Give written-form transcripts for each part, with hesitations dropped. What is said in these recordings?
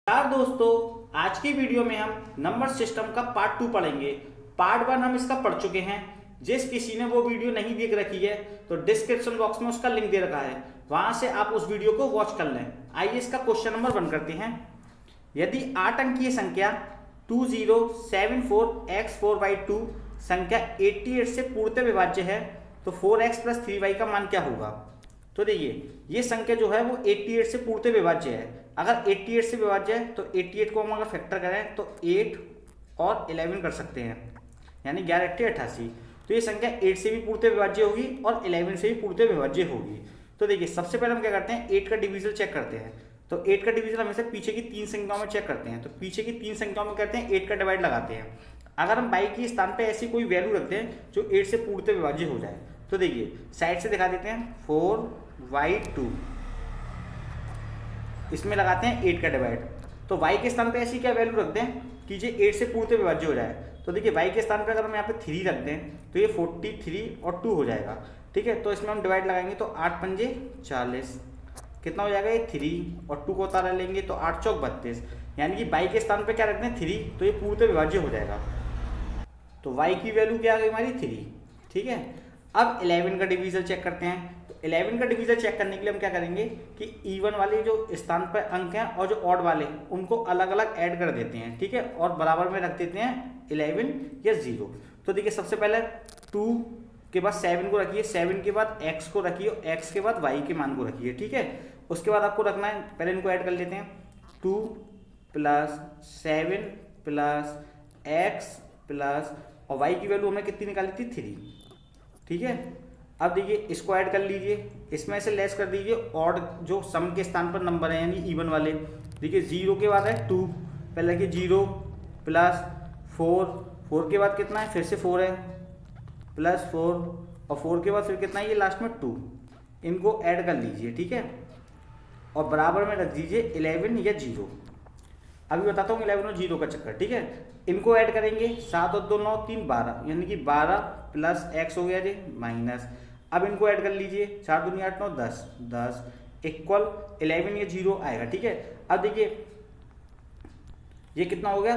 यार दोस्तों, आज की वीडियो में हम नंबर सिस्टम का पार्ट 2 पढ़ेंगे। पार्ट 1 हम इसका पढ़ चुके हैं। जिस किसी ने वो वीडियो नहीं देख रखी है तो डिस्क्रिप्शन बॉक्स में उसका लिंक दे रखा है, वहां से आप उस वीडियो को वॉच कर लें। आइए इसका क्वेश्चन नंबर 1 करते हैं। यदि 8 अंकीय संख्या 2074x4/2 संख्या 88 से पूर्णतः विभाज्य है तो 4x + 3y का मान क्या होगा। तो देखिए, ये संख्या जो है वो 88 से पूर्णतः विभाज्य है। अगर 88 से विभाज्य है तो 88 को हम अगर फैक्टर करें तो 8 और 11 कर सकते हैं, यानी 11 8 88। तो ये संख्या 8 से भी पूर्णतः विभाज्य होगी और 11 से भी पूर्णतः विभाज्य होगी। तो देखिए, सबसे पहले हम क्या करते हैं, 8 का डिवीजन चेक करते हैं। तो 8 का डिवीजन हमेशा पीछे की 3 संख्याओं में चेक करते हैं। तो पीछे की 3 संख्याओं में करते हैं 8 का डिवाइड लगाते हैं। अगर हम y के स्थान पे ऐसी कोई वैल्यू रखते हैं जो 8 से पूर्णतः विभाज्य हो जाए, तो देखिए साइड से दिखा देते हैं 4y2, इसमें लगाते हैं 8 का डिवाइड। तो y के स्थान पे ऐसी क्या वैल्यू रखते हैं कि ये 8 से पूर्णतः विभाज्य हो जाए। तो देखिए y के स्थान पे अगर हम यहाँ पे 3 रख दें तो ये 43 और 2 हो जाएगा। ठीक है, तो इसमें हम डिवाइड लगाएंगे तो 8 पंजे 40, कितना हो जाएगा, ये 3 और 2 को उतारा लेंगे तो 8 चौक 32, यानी कि y के स्थान पे क्या रखते हैं 3, तो ये पूर्णतः विभाज्य हो जाएगा। तो y की वैल्यू क्या आ गई हमारी 3। ठीक है, अब 11 का डिवीजन चेक करते हैं। तो 11 का डिवीजन चेक करने के लिए हम क्या करेंगे कि इवन वाले जो स्थान पर अंक हैं और जो ऑड वाले उनको अलग अलग ऐड कर देते हैं। ठीक है, और बराबर में रख देते हैं 11 या 0। तो देखिए, सबसे पहले 2 के बाद 7 को रखिए, 7 के बाद x को रखिए, x के बाद y के मान को रखिए। ठीक है, उसके बाद आपको रखना है, पहले इनको ऐड कर लेते हैं, 2 + 7 + x प्लस, और y की वैल्यू हमने कितनी निकाली थी 3। ठीक है, अब देखिए इसको ऐड कर लीजिए, इसमें से लेस कर दीजिए ऑड जो सम के स्थान पर नंबर है यानी इवन वाले। देखिए 0 के बाद है 2, पहले कि 0 + 4, 4 के बाद कितना है, फिर से 4 है, +4, और 4 के बाद फिर कितना है, ये लास्ट में 2। इनको ऐड कर लीजिए। ठीक है, और बराबर में रख दीजिए 11 या 0। अभी बताता हूँ 11 और 0 का चक्कर। ठीक है, इनको ऐड करेंगे, 7 और 2 9 3 12, यानी कि 12 + x हो गया जी माइनस। अब इनको ऐड कर लीजिए, 4 दूनी 8 9 10, 10 इक्वल 11 या 0 आएगा। ठीक है, अब देखिए ये कितना हो गया,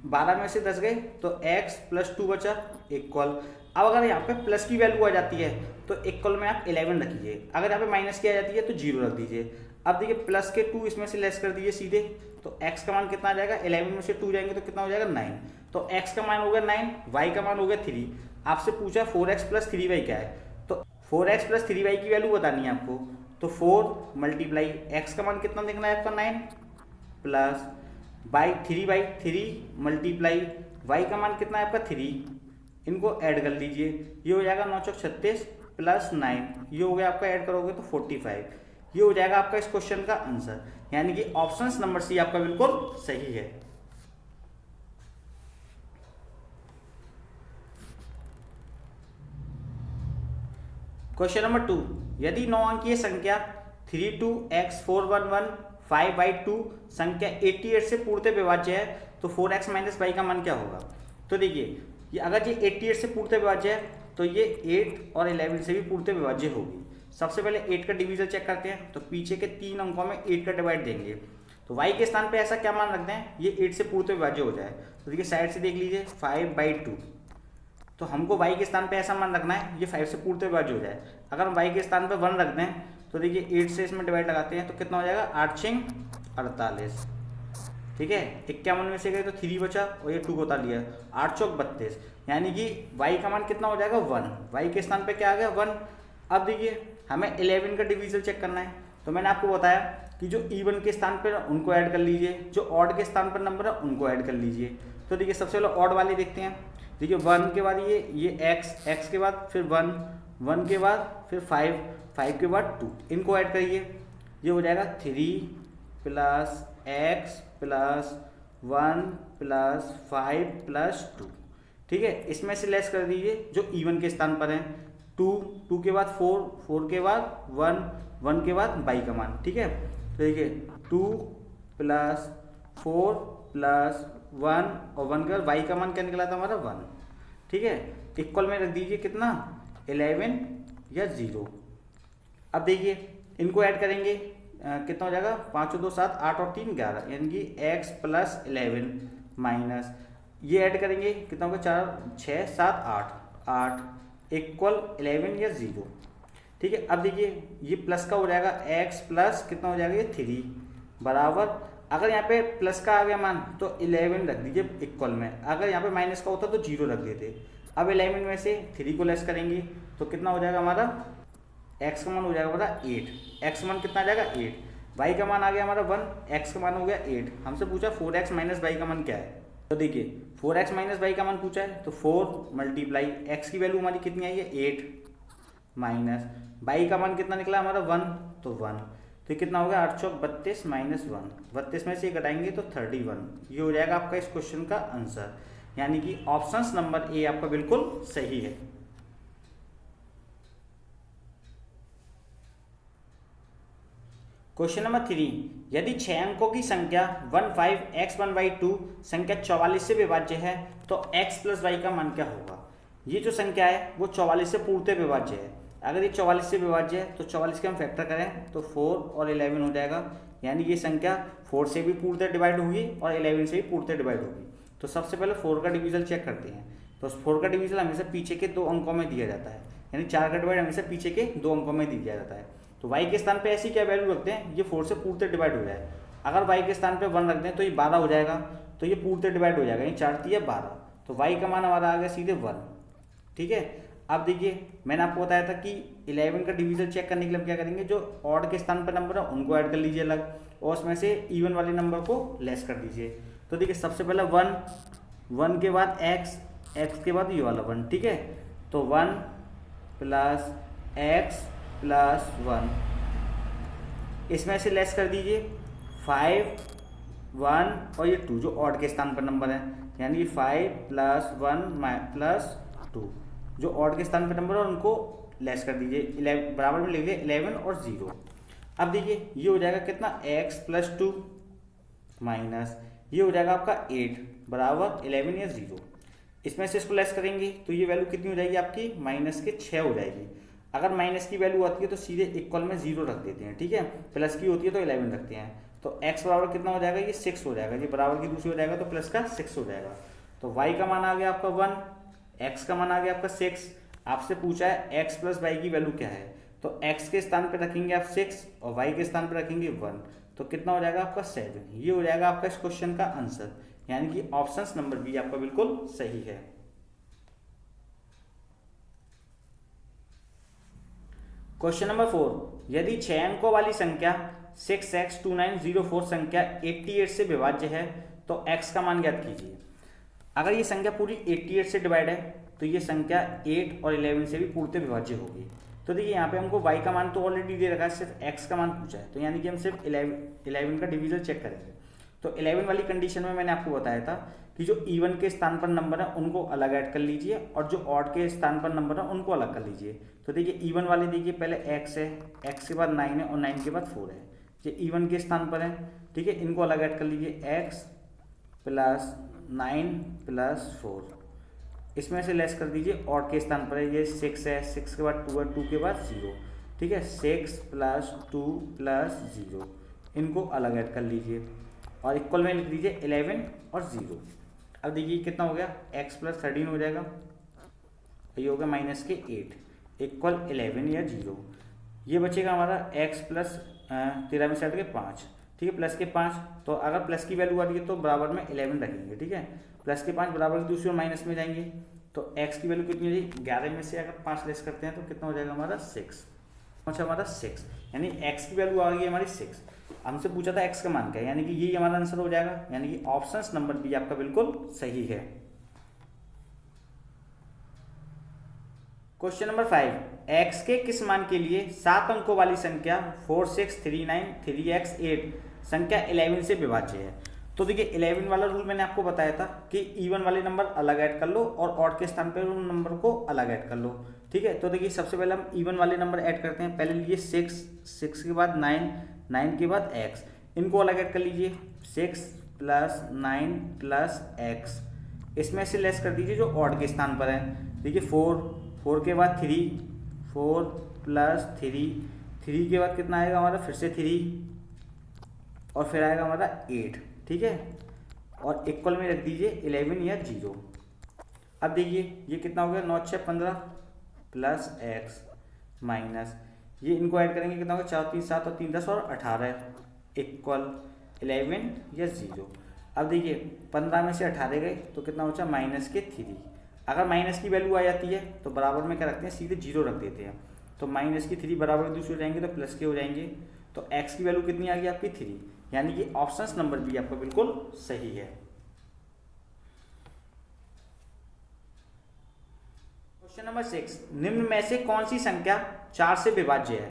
12 में से 10 गए तो x + 2 बचा इक्वल। अब अगर यहाँ पे प्लस की वैल्यू आ जाती है तो इक्वल में आप 11 रखिए, अगर यहाँ पे माइनस की आ जाती है तो 0 रख दीजिए। अब देखिए प्लस के 2 इसमें से लेस कर दीजिए सीधे, तो x का मान कितना आ जाएगा, 11 में से 2 जाएंगे तो कितना हो जाएगा 9। तो x का मान हो गया 9, y का मान हो गया 3। आपसे पूछा 4x + 3y क्या है, तो 4x + 3y की वैल्यू बतानी है आपको। तो 4 × x का मान कितना देखना है आपका 9, प्लस 3/3 मल्टीप्लाई y का मान कितना है आपका 3। इनको ऐड कर लीजिए, ये हो जाएगा 9 चौक 36 + 9, ये हो गया आपका, ऐड करोगे तो 45। ये हो जाएगा आपका इस क्वेश्चन का आंसर, यानी कि ऑप्शन नंबर सी आपका बिल्कुल सही है। क्वेश्चन नंबर 2, यदि 9 अंकीय संख्या 32x411 संख्या 88 से पूर्णतः विभाज्य है तो 4x - y का मान क्या होगा। तो देखिए, ये अगर ये 88 से पूर्णतः विभाज्य है तो ये 8 और 11 से भी पूर्णतः विभाज्य होगी। सबसे पहले 8 का डिवीजन चेक करते हैं। तो पीछे के 3 अंकों में 8 का डिवाइड देंगे, तो y के स्थान पे ऐसा क्या मान रखते हैं ये 8 से पूर्णतः विभाज्य हो जाए। तो देखिए साइड से देख लीजिए 5/2, तो हमको y के स्थान पे ऐसा मान रखना है ये 5 से पूर्णतः विभाज्य हो जाए। अगर हम y के स्थान पे 1 रखते हैं तो देखिए 8 से इसमें डिवाइड लगाते हैं तो कितना हो जाएगा, 8 × 48। ठीक है, 51 में से गए तो 3 बचा और ये 2 को उतार लिया, 8 चौक 32, यानी कि y का मान कितना हो जाएगा 1। y के स्थान पे क्या आ गया 1। अब देखिए हमें 11 का डिवीजन चेक करना है। तो मैंने आपको बताया कि जो इवन के स्थान पर उनको ऐड कर लीजिए, जो ऑड के स्थान पर नंबर है उनको ऐड कर लीजिए। तो देखिए सबसे पहले ऑड वाले देखते हैं। देखिए 1 के बाद ये x के बाद फिर 1, 1 के बाद फिर 5, 5 के बाद 2, इनको ऐड करिए, ये हो जाएगा 3 + x + 1 + 5 + 2। ठीक है, इसमें से लेस कर दीजिए जो इवन के स्थान पर हैं, 2, 2 के बाद 4, 4 के बाद 1, 1 के बाद y का मान। ठीक है, तो देखिए 2 + 4 + 1 और 1 के बाद y का मान क्या निकला था हमारा 1। ठीक है, इक्वल में रख दीजिए कितना, 11 या 0। अब देखिए इनको ऐड करेंगे, कितना हो जाएगा, 5 और 2 7, 8 और 3 11, यानी कि x प्लस 11 माइनस ये ऐड करेंगे कितना होगा, 4 6 7 8 8 इक्वल 11 या 0। ठीक है, अब देखिए ये प्लस का हो जाएगा x प्लस कितना हो जाएगा, ये 3 बराबर, अगर यहाँ पे प्लस का आ गया मान तो 11 रख दीजिए इक्वल में, अगर यहाँ पे माइनस का होता तो 0 रख देते। अब 11 में से 3 को लेस करेंगे तो कितना हो जाएगा हमारा, x का मान हो जाएगा हमारा 8, x का मान कितना आ जाएगा 8, y का मान आ गया हमारा 1, x का मान हो गया 8। हमसे पूछा 4x माइनस y का मान क्या है, तो देखिए 4x माइनस y का मान पूछा है तो 4 मल्टीप्लाई x की वैल्यू हमारी कितनी आई है 8 माइनस y का मान कितना निकला हमारा 1, तो 1, तो कितना हो गया 8 चौक 32 माइनस 1, 32 में से घटाएंगे तो 31। ये हो जाएगा आपका इस क्वेश्चन का आंसर, यानी कि ऑप्शन नंबर ए आपका बिल्कुल सही है। क्वेश्चन नंबर 3, यदि 6 अंकों की संख्या 15x1/2 संख्या 44 से विभाज्य है तो x प्लस y का मान क्या होगा। ये जो संख्या है वो 44 से पूर्णतः विभाज्य है, अगर ये 44 से विभाज्य है तो 44 के हम फैक्टर करें तो 4 और 11 हो जाएगा, यानी ये संख्या 4 से भी पूर्णतः डिवाइड होगी और 11 से भी पूर्णतः डिवाइड होगी। तो सबसे पहले 4 का डिवीजन चेक करते हैं, तो 4 का डिवीजन हमेशा पीछे के 2 अंकों में दिया जाता है, यानी 4 का डिवाइड हमेशा पीछे के 2 अंकों में दिया जाता है। तो y के स्थान पे ऐसी क्या वैल्यू रखते हैं, ये 4 से पूर्णतः डिवाइड हो जाए, अगर y के स्थान पे 1 रख दें तो ये 12 हो जाएगा, तो ये पूर्णतः डिवाइड हो जाएगा, ये 4 3 12, तो y का मान हमारा आ गया सीधे 1। ठीक है, अब देखिए मैंने आपको बताया था कि 11 का डिवीजन चेक करने के लिए हम क्या करेंगे, जो ऑड के स्थान पर नंबर है उनको ऐड कर लीजिए अलग, और उसमें से इवन वाले नंबर को लेस कर दीजिए। तो देखिए सबसे पहले 1 के बाद x के बाद ये वाला 1, ठीक है, तो 1 प्लस x प्लस 1, इसमें से लेस कर दीजिए 5 1 और ये 2 जो ऑड के स्थान पर नंबर है, यानी 5 प्लस 1 प्लस 2 जो ऑड के स्थान पर नंबर है उनको लेस कर दीजिए, 11 बराबर में लिख दिए 11 और 0। अब देखिए ये हो जाएगा कितना x प्लस 2 माइनस ये हो जाएगा आपका 8 बराबर 11 या 0। इसमें से इसको लेस करेंगे तो ये वैल्यू कितनी हो जाएगी आपकी, माइनस के 6 हो जाएगी। अगर माइनस की वैल्यू आती है तो सीधे इक्वल में 0 रख देते हैं, ठीक है, प्लस की होती है तो 11 रखते हैं, तो x बराबर कितना हो जाएगा, ये 6 हो जाएगा, ये बराबर की दूसरी हो जाएगा तो प्लस का 6 हो जाएगा। तो y का मान आ गया आपका 1, x का मान आ गया आपका 6। आपसे पूछा है x प्लस y की वैल्यू क्या है, तो x के स्थान पर रखेंगे आप 6 और y के स्थान पर रखेंगे 1, तो कितना हो जाएगा आपका 7। ये हो जाएगा आपका इस क्वेश्चन का आंसर, यानी कि ऑप्शन नंबर बी आपका बिल्कुल सही है। क्वेश्चन नंबर 4, यदि 6 अंकों वाली संख्या 6x2904 संख्या 88 से विभाज्य है तो x का मान ज्ञात कीजिए। अगर ये संख्या पूरी 88 से डिवाइड है तो ये संख्या 8 और 11 से भी पूर्णतः विभाज्य होगी। तो देखिए यहाँ पे हमको y का मान तो ऑलरेडी दे रखा है, सिर्फ x का मान पूछा है, तो यानी कि हम सिर्फ 11 का डिवीजन चेक करेंगे। तो 11 वाली कंडीशन में मैंने आपको बताया था कि जो इवन के स्थान पर नंबर है उनको अलग ऐड कर लीजिए और जो ऑड के स्थान पर नंबर है उनको अलग कर लीजिए। तो देखिए इवन वाले देखिए पहले x है, x के बाद 9 है और 9 के बाद 4 है, ये इवन के स्थान पर है, ठीक है, इनको अलग ऐड कर लीजिए, x प्लस 9 प्लस 4, इसमें से लेस कर दीजिए ऑड के स्थान पर है, ये 6 है, 6 के बाद 2 है, 2 के बाद 0, ठीक है, 6 प्लस 2 प्लस 0, इनको अलग ऐड कर लीजिए और इक्वल में लिख दीजिए 11 और 0। अब देखिए कितना हो गया, x प्लस 13 हो जाएगा, ये हो गया माइनस के 8 इक्वल 11 या 0। ये बचेगा हमारा x प्लस 13 में से हट के 5, ठीक है, प्लस के 5, तो अगर प्लस की वैल्यू आ रही है तो बराबर में 11 रखेंगे, ठीक है, प्लस के 5 बराबर की दूसरी और माइनस में जाएंगे, तो x की वैल्यू कितनी हो जाएगी, 11 में से अगर 5 लेस करते हैं तो कितना हो जाएगा हमारा 6, अच्छा हमारा 6, यानी x की वैल्यू आ गई हमारी 6। हमसे पूछा था x का मान क्या है, यानी कि यही हमारा आंसर हो जाएगा, यानी कि ऑप्शन नंबर बी आपका बिल्कुल सही है। क्वेश्चन नंबर 5, x के किस मान के लिए 7 अंकों वाली संख्या 46393x8 संख्या 11 से विभाज्य है। तो देखिए 11 वाला रूल मैंने आपको बताया था कि इवन वाले नंबर अलग ऐड कर लो और ऑड के स्थान पर उन नंबर को अलग ऐड कर लो, ठीक है। तो देखिए सबसे पहले हम इवन वाले नंबर ऐड करते हैं, पहले लीजिए 6 के बाद 9 के बाद x, इनको अलग ऐड कर लीजिए, 6 प्लस 9 प्लस x, इसमें से लेस कर दीजिए जो ऑड के स्थान पर है, देखिए 4 के बाद 3, 4 प्लस 3 के बाद कितना आएगा हमारा, फिर से 3 और फिर आएगा हमारा 8, ठीक है, और इक्वल में रख दीजिए 11 या 0। अब देखिए ये कितना हो गया, 9 6 15 प्लस एक्स माइनस, ये इनको ऐड करेंगे कितना होगा, 4 3 7 और 3 10 और 18 इक्वल 11 या 0। अब देखिए 15 में से 18 गए तो कितना बचा, -3। अगर माइनस की वैल्यू आ जाती है तो बराबर में क्या रखते हैं, सीधे 0 रख देते हैं। तो -3 बराबर दूसरे हो जाएंगे तो प्लस के हो जाएंगे। तो x की वैल्यू कितनी आ गई आपकी 3, यानी कि ऑप्शन नंबर बी आपका बिल्कुल सही है। क्वेश्चन नंबर 6, निम्न में से कौन सी संख्या 4 से विभाज्य है।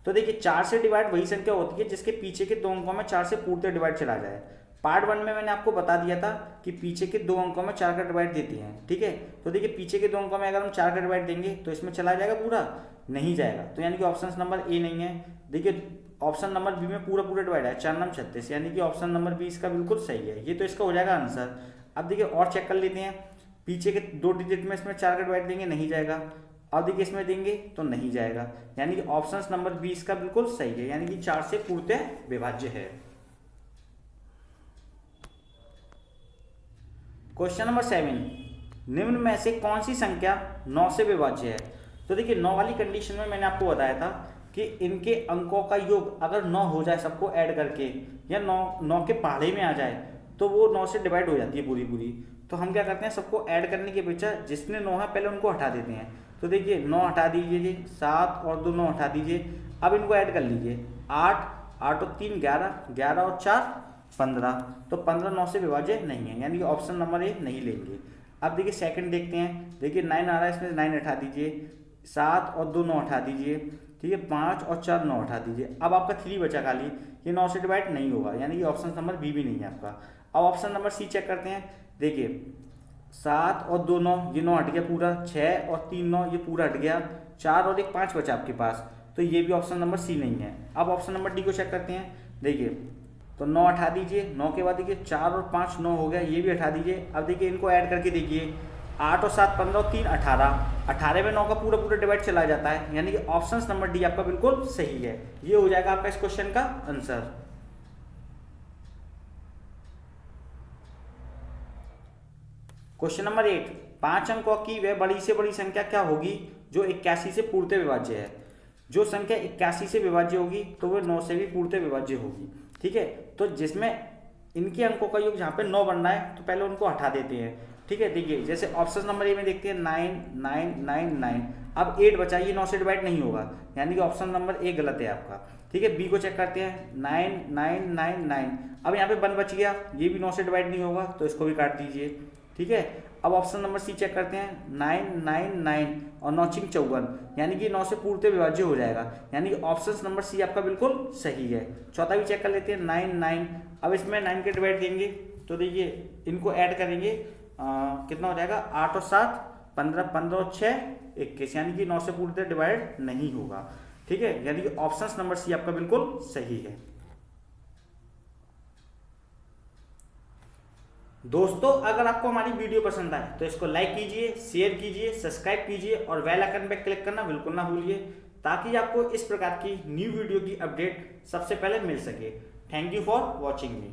तो देखिए 4 से डिवाइड वही संख्या होती है जिसके पीछे के 2 अंकों में 4 से पूर्णतः डिवाइड चला जाए। पार्ट 1 में मैंने आपको बता दिया था कि पीछे के 2 अंकों में 4 का डिवाइड देती हैं, ठीक है। तो देखिए पीछे के 2 अंकों में अगर हम 4 का डिवाइड देंगे तो इसमें चला जाएगा पूरा, नहीं जाएगा। तो यानी कि ऑप्शन नंबर ए नहीं है। देखिए ऑप्शन नंबर बी में पूरा डिवाइड है, 4 9 36, यानी कि ऑप्शन नंबर बी इसका बिल्कुल सही है। ये तो इसका हो जाएगा आंसर। अब देखिए और चेक कर लेते हैं, पीछे के 2 डिजिट में इसमें 4 का डिवाइड देंगे, नहीं जाएगा। अब देखिए इसमें देंगे तो नहीं जाएगा, यानी कि ऑप्शन नंबर बी इसका बिल्कुल सही है, यानी कि 4 से पूर्णतः विभाज्य है। क्वेश्चन नंबर 7, निम्न में से कौन सी संख्या 9 से विभाज्य है। तो देखिए 9 वाली कंडीशन में मैंने आपको बताया था कि इनके अंकों का योग अगर 9 हो जाए सबको ऐड करके, या 9 के पहाड़े में आ जाए तो वो 9 से डिवाइड हो जाती है पूरी। तो हम क्या करते हैं, सबको ऐड करने के अपेक्षा जिसने 9 है पहले उनको हटा देते हैं। तो देखिए 9 हटा दीजिए जी, 7 और 2 9 हटा दीजिए। अब इनको ऐड कर लीजिए, 8 8 और 3 11, 11 और 4 15। तो 15 9 से विभाज्य नहीं है, यानी कि ऑप्शन नंबर ए नहीं लेंगे। अब देखिए सेकंड देखते हैं, देखिए 9 आ रहा है, इसमें 9 हटा दीजिए, 7 और 2 9 हटा दीजिए, ठीक है, 5 और 4 9 हटा दीजिए। अब आपका 3 बचा खाली, ये 9 से डिवाइड नहीं होगा, यानी कि ऑप्शन नंबर बी भी नहीं है आपका। अब ऑप्शन नंबर सी चेक करते हैं, देखिए 7 और 2 9, ये 9 हट गया पूरा, 6 और 3 9 ये पूरा हट गया, 4 और 1 5 बचा आपके पास, तो ये भी ऑप्शन नंबर सी नहीं है। अब ऑप्शन नंबर डी को चेक करते हैं, देखिए तो 9 हटा दीजिए, 9 के बाद देखिए 4 और 5 9 हो गया, ये भी हटा दीजिए। अब देखिए इनको ऐड करके देखिए, 8 और 7 15 और 3 18, 18 में 9 का पूरा डिवाइड चला जाता है, यानी कि ऑप्शन नंबर डी आपका बिल्कुल सही है। ये हो जाएगा आपका इस क्वेश्चन का आंसर। क्वेश्चन नंबर 8, 5 अंकों की वह बड़ी से बड़ी संख्या क्या होगी जो 81 से पूर्णतः विभाज्य है। जो संख्या 81 से विभाज्य होगी तो वह 9 से भी पूर्णतः विभाज्य होगी, ठीक है। तो जिसमें इनके अंकों का योग जहाँ पे 9 बनना है तो पहले उनको हटा देते हैं, ठीक है। देखिए जैसे ऑप्शन नंबर ए में देखते हैं 9 9 9 9, अब 8 बचा, ये 9 से डिवाइड नहीं होगा, यानी कि ऑप्शन नंबर ए गलत है आपका, ठीक है। बी को चेक करते हैं, 9 9 9 9, अब यहाँ पे 1 बच गया, ये भी 9 से डिवाइड नहीं होगा, तो इसको भी काट दीजिए, ठीक है। अब ऑप्शन नंबर सी चेक करते हैं, 9 9 9 और 9 6 54, यानी कि 9 से पूर्णतः विभाज्य हो जाएगा, यानी कि ऑप्शन नंबर सी आपका बिल्कुल सही है। चौथा भी चेक कर लेते हैं, 9 9, अब इसमें 9 के डिवाइड देंगे तो देखिए इनको ऐड करेंगे, कितना हो जाएगा, 8 और 7 15, 15 और 6 21, यानी कि 9 से पूर्णतः डिवाइड नहीं होगा, ठीक है, यानी कि ऑप्शन नंबर सी आपका बिल्कुल सही है। दोस्तों अगर आपको हमारी वीडियो पसंद आए तो इसको लाइक कीजिए, शेयर कीजिए, सब्सक्राइब कीजिए और बेल आइकन पर क्लिक करना बिल्कुल ना भूलिए, ताकि आपको इस प्रकार की न्यू वीडियो की अपडेट सबसे पहले मिल सके। Thank you for watching me.